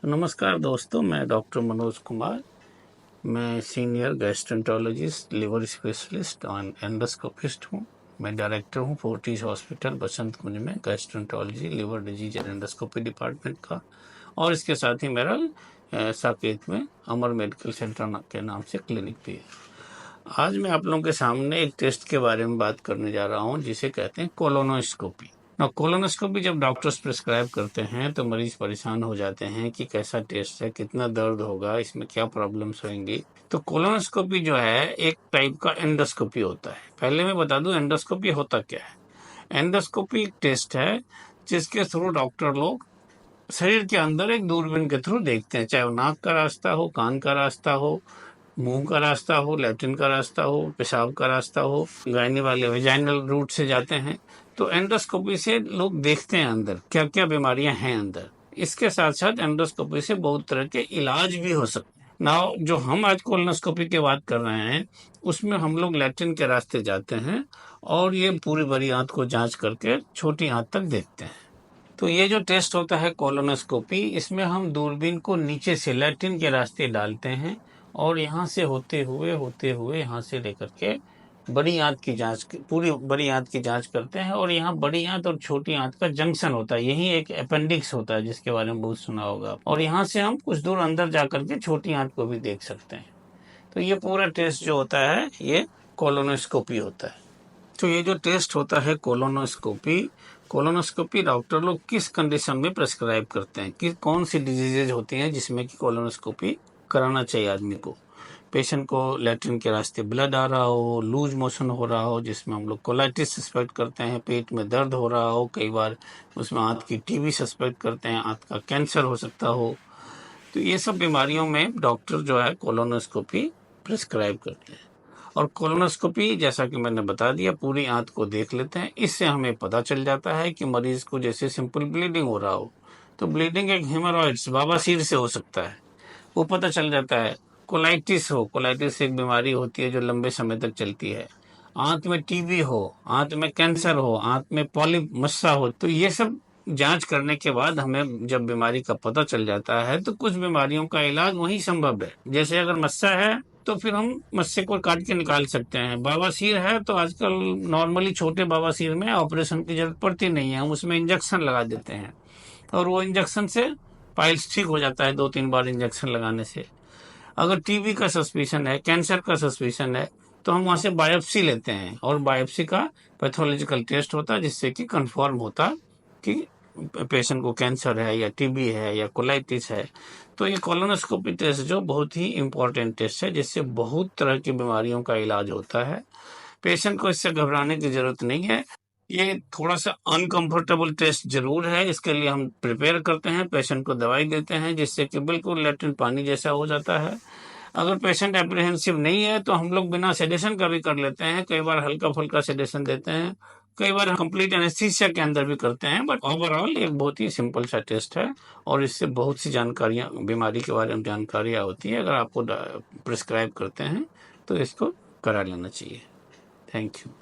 नमस्कार दोस्तों, मैं डॉक्टर मनोज कुमार। मैं सीनियर गैस्ट्रेंटोलॉजिस्ट, लिवर स्पेशलिस्ट और एंडोस्कोपिस्ट हूँ। मैं डायरेक्टर हूँ फोर्टिस हॉस्पिटल बसंत कुंज में gastroenterology, liver disease and endoscopy department का। और इसके साथ ही मेरा साकेत में अमर मेडिकल सेंटर के नाम से क्लिनिक भी है। आज मैं आप लोगों के सामने एक टेस्ट के बारे में बात करने जा रहा हूँ जिसे कहते हैं कोलोनोस्कोपी। कोलोनोस्कोपी जब डॉक्टर्स प्रिस्क्राइब करते हैं तो मरीज परेशान हो जाते हैं कि कैसा टेस्ट है, कितना दर्द होगा, इसमें क्या प्रॉब्लम्स होंगी। तो कोलोनोस्कोपी जो है एक टाइप का एंडोस्कोपी होता है। पहले मैं बता दूं एंडोस्कोपी होता क्या है। एंडोस्कोपी एक टेस्ट है जिसके थ्रू डॉक्टर लोग शरीर के अंदर एक दूरबीन के थ्रू देखते हैं, चाहे वो नाक का रास्ता हो, कान का रास्ता हो, मुंह का रास्ता हो, लैट्रिन का रास्ता हो, पेशाब का रास्ता हो, गायने वाले वेजाइनल रूट से जाते हैं। तो एंडोस्कोपी से लोग देखते हैं अंदर क्या क्या बीमारियां हैं अंदर। इसके साथ साथ एंडोस्कोपी से बहुत तरह के इलाज भी हो सकते हैं। नाउ जो हम आज कोलोनोस्कोपी की बात कर रहे हैं उसमें हम लोग लैट्रिन के रास्ते जाते हैं और ये पूरी बड़ी आंत को जांच करके छोटी आंत तक देखते हैं। तो ये जो टेस्ट होता है कोलोनोस्कोपी, इसमें हम दूरबीन को नीचे से लैट्रिन के रास्ते डालते हैं और यहाँ से होते हुए यहाँ से लेकर के बड़ी आंत की जांच, पूरी बड़ी आंत की जांच करते हैं। और यहाँ बड़ी आंत और छोटी आंत का जंक्शन होता है, यही एक अपेंडिक्स होता है जिसके बारे में बहुत सुना होगा। और यहाँ से हम कुछ दूर अंदर जाकर के छोटी आंत को भी देख सकते हैं। तो ये पूरा टेस्ट जो होता है ये कोलोनोस्कोपी होता है। तो ये जो टेस्ट होता है कोलोनोस्कोपी डॉक्टर लोग किस कंडीशन में प्रेस्क्राइब करते हैं कि कौन सी डिजीजेज होती हैं जिसमें कि कोलोनोस्कोपी कराना चाहिए आदमी को। पेशेंट को लैट्रिन के रास्ते ब्लड आ रहा हो, लूज मोशन हो रहा हो जिसमें हम लोग कोलाइटिस सस्पेक्ट करते हैं, पेट में दर्द हो रहा हो, कई बार उसमें आंत की टीबी सस्पेक्ट करते हैं, आंत का कैंसर हो सकता हो। तो ये सब बीमारियों में डॉक्टर जो है कोलोनोस्कोपी प्रिस्क्राइब करते हैं। और कोलोनोस्कोपी जैसा कि मैंने बता दिया पूरी आंत को देख लेते हैं। इससे हमें पता चल जाता है कि मरीज को जैसे सिंपल ब्लीडिंग हो रहा हो तो ब्लीडिंग एक हेमोरॉइड्स बवासीर से हो सकता है, वो पता चल जाता है। कोलाइटिस हो, कोलाइटिस एक बीमारी होती है जो लंबे समय तक चलती है। आंत में टीबी हो, आंत में कैंसर हो, आंत में पॉलिप मस्सा हो, तो ये सब जांच करने के बाद हमें जब बीमारी का पता चल जाता है तो कुछ बीमारियों का इलाज वही संभव है। जैसे अगर मस्सा है तो फिर हम मस्से को काट के निकाल सकते हैं। बवासीर है तो आजकल नॉर्मली छोटे बवासीर में ऑपरेशन की जरूरत पड़ती नहीं है, हम उसमें इंजेक्शन लगा देते हैं और वो इंजेक्शन से पाइल्स ठीक हो जाता है 2-3 बार इंजेक्शन लगाने से। अगर टीबी का सस्पिशन है, कैंसर का सस्पिशन है, तो हम वहां से बायोप्सी लेते हैं और बायोप्सी का पैथोलॉजिकल टेस्ट होता है जिससे कि कंफर्म होता कि पेशेंट को कैंसर है या टीबी है या कोलाइटिस है। तो ये कोलोनोस्कोपी टेस्ट जो बहुत ही इंपॉर्टेंट टेस्ट है जिससे बहुत तरह की बीमारियों का इलाज होता है। पेशेंट को इससे घबराने की जरूरत नहीं है। ये थोड़ा सा अनकंफर्टेबल टेस्ट जरूर है, इसके लिए हम प्रिपेयर करते हैं, पेशेंट को दवाई देते हैं जिससे कि बिल्कुल लैट्रिन पानी जैसा हो जाता है। अगर पेशेंट एप्रीहेंसिव नहीं है तो हम लोग बिना सेडेशन का भी कर लेते हैं, कई बार हल्का फुल्का सेडेशन देते हैं, कई बार कंप्लीट एनेस्थीसिया के अंदर भी करते हैं। बट ओवरऑल एक बहुत ही सिंपल सा टेस्ट है और इससे बहुत सी जानकारियां, बीमारी के बारे में जानकारियां होती है। अगर आपको प्रिस्क्राइब करते हैं तो इसको करा लेना चाहिए। Thank you.